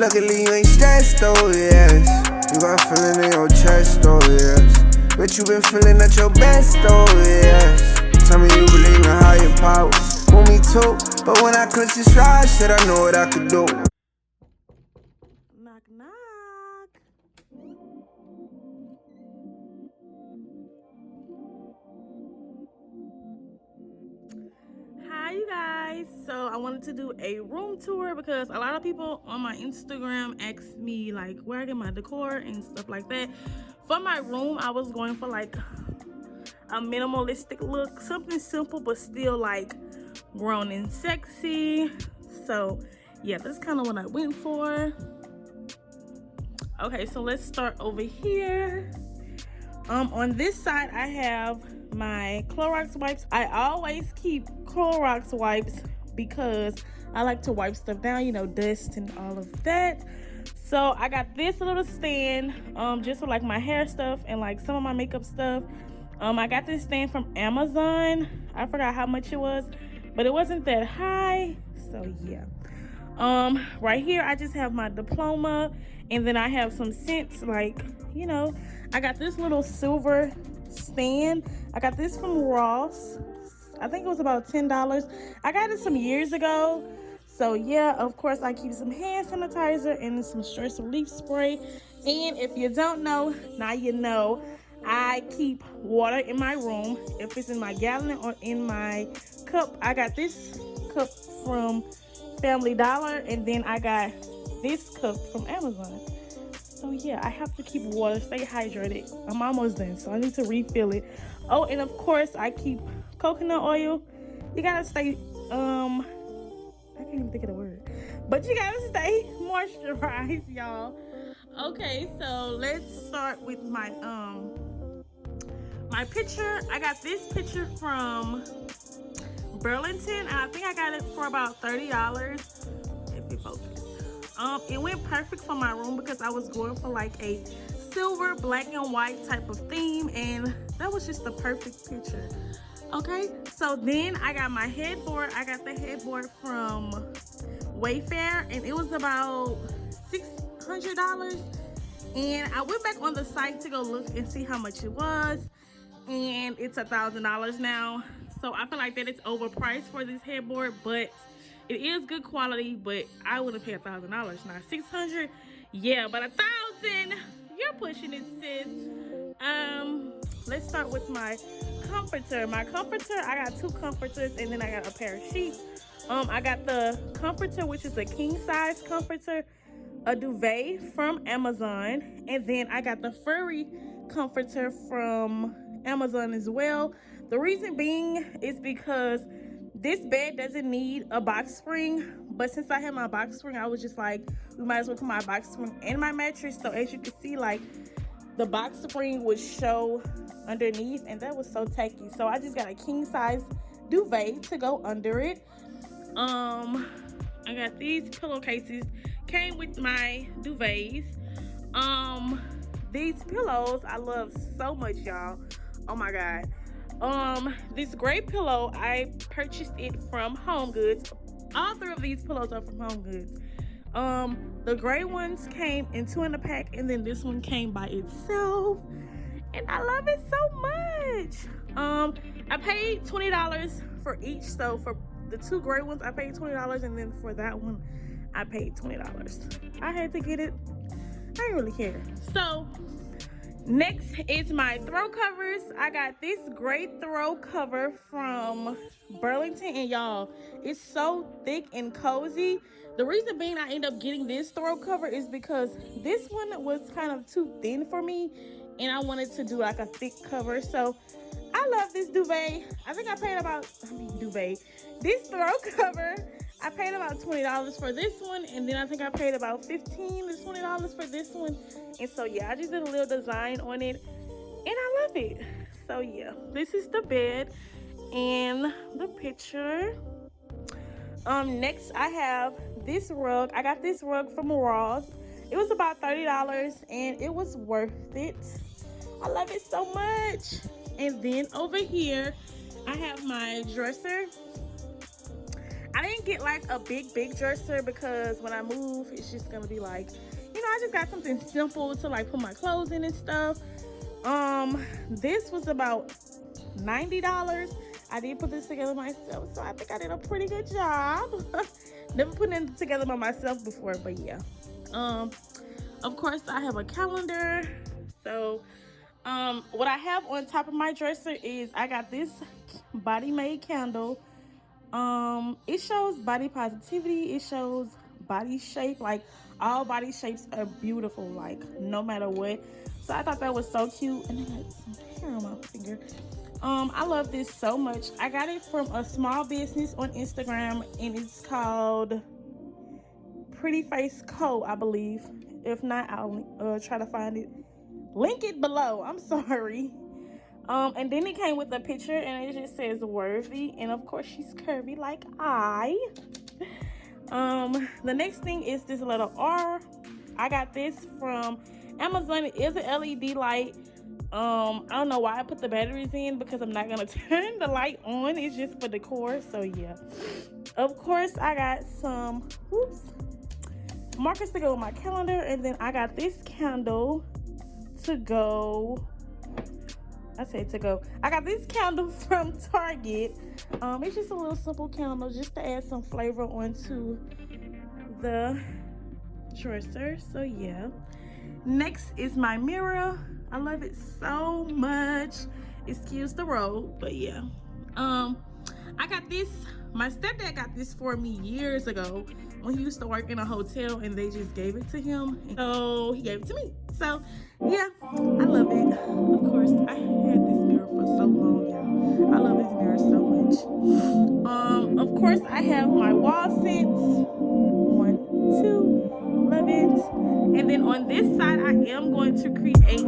Luckily you ain't stressed, oh yes. You got feeling in your chest, oh yes. Bet you been feeling at your best, oh yes. Tell me you believe in higher powers. Want me too, but when I clutch this ride, shit, I know what I could do. Knock, knock. Hi, you guys. So I wanted to do a room tour because a lot of people on my Instagram asked me like where I get my decor and stuff like that. For my room, I was going for like a minimalistic look, something simple but still like grown and sexy. So yeah, that's kind of what I went for. Okay, so let's start over here. On this side I have my Clorox wipes. I always keep Clorox wipes because I like to wipe stuff down, you know, dust and all of that. So I got this little stand just for like my hair stuff and like some of my makeup stuff. I got this stand from Amazon. I forgot how much it was, but it wasn't that high. So yeah. Right here I just have my diploma, and then I have some scents, like, you know, I got this little silver stand. I got this from Ross. I think it was about $10. I got it some years ago. So yeah, of course I keep some hand sanitizer and some stress relief spray. And if you don't know, now you know, I keep water in my room. If it's in my gallon or in my cup, I got this cup from Family Dollar, and then I got this cup from Amazon. So yeah, I have to keep water, stay hydrated. I'm almost done, so I need to refill it. Oh, and of course I keep coconut oil. You gotta stay I can't even think of the word, but you gotta stay moisturized, y'all. Okay, so let's start with my my picture. I got this picture from Burlington, and I think I got it for about $30. If you focus. It went perfect for my room because I was going for like a silver, black and white type of theme, and that was just the perfect picture. Okay, so then I got my headboard. I got the headboard from Wayfair, and it was about $600. And I went back on the site to go look and see how much it was, and it's $1,000 now. So I feel like that it's overpriced for this headboard, but it is good quality. But I wouldn't pay $1,000 now. $600, yeah, but $1,000, you're pushing it, sis. Let's start with my comforter. My comforter, I got two comforters, and then I got a pair of sheets. I got the comforter, which is a king size comforter, a duvet from Amazon, and then I got the furry comforter from Amazon as well. The reason being is because this bed doesn't need a box spring, but since I had my box spring, I was just like, we might as well put my box spring in my mattress. So as you can see, like, the box spring would show underneath, and that was so tacky. So I just got a king size duvet to go under it. I got these pillowcases, came with my duvets. These pillows I love so much, y'all. Oh my god. This gray pillow, I purchased it from Home Goods. All three of these pillows are from Home Goods. The gray ones came in 2 in a pack, and then this one came by itself, and I love it so much. I paid $20 for each. So for the 2 gray ones I paid $20, and then for that one I paid $20. I had to get it. I didn't really care. So next is my throw covers. I got this great throw cover from Burlington, and y'all, it's so thick and cozy. The reason being I ended up getting this throw cover is because this one was kind of too thin for me, and I wanted to do like a thick cover. So I love this duvet. I think I paid about, this throw cover, I paid about $20 for this one, and then I think I paid about $15 to $20 for this one. And so yeah, I just did a little design on it, and I love it. So yeah, this is the bed and the picture. Next I have this rug. I got this rug from Ross. It was about $30, and it was worth it. I love it so much. And then over here I have my dresser. I didn't get like a big dresser because when I move, it's just gonna be like, you know, I just got something simple to like put my clothes in and stuff. This was about $90. I did put this together myself, so I think I did a pretty good job. Never put it together by myself before, but yeah. Of course, I have a calendar. So, what I have on top of my dresser is I got this Body Made candle. It shows body positivity. It shows body shape. Like, all body shapes are beautiful, like no matter what. So I thought that was so cute. And I got some hair on my finger. I love this so much. I got it from a small business on Instagram, and it's called Pretty Face Co, I believe. If not, I'll try to find it. Link it below. I'm sorry. And then it came with a picture, and it just says worthy, and of course she's curvy like I. The next thing is this little R. I got this from Amazon. It is an LED light. I don't know why I put the batteries in, because I'm not gonna turn the light on. It's just for decor. So yeah. Of course, I got some markers to go with my calendar, and then I got this candle to go. I got this candle from Target. It's just a little simple candle just to add some flavor onto the dresser. So yeah. Next is my mirror. I love it so much. Excuse the road, but yeah. I got this. My stepdad got this for me years ago when he used to work in a hotel, and they just gave it to him. So he gave it to me. So yeah, I love it. Of course, I had this mirror for so long, y'all. I love this mirror so much. Of course, I have my wall scents. 1, 2, love it. And then on this side, I am going to create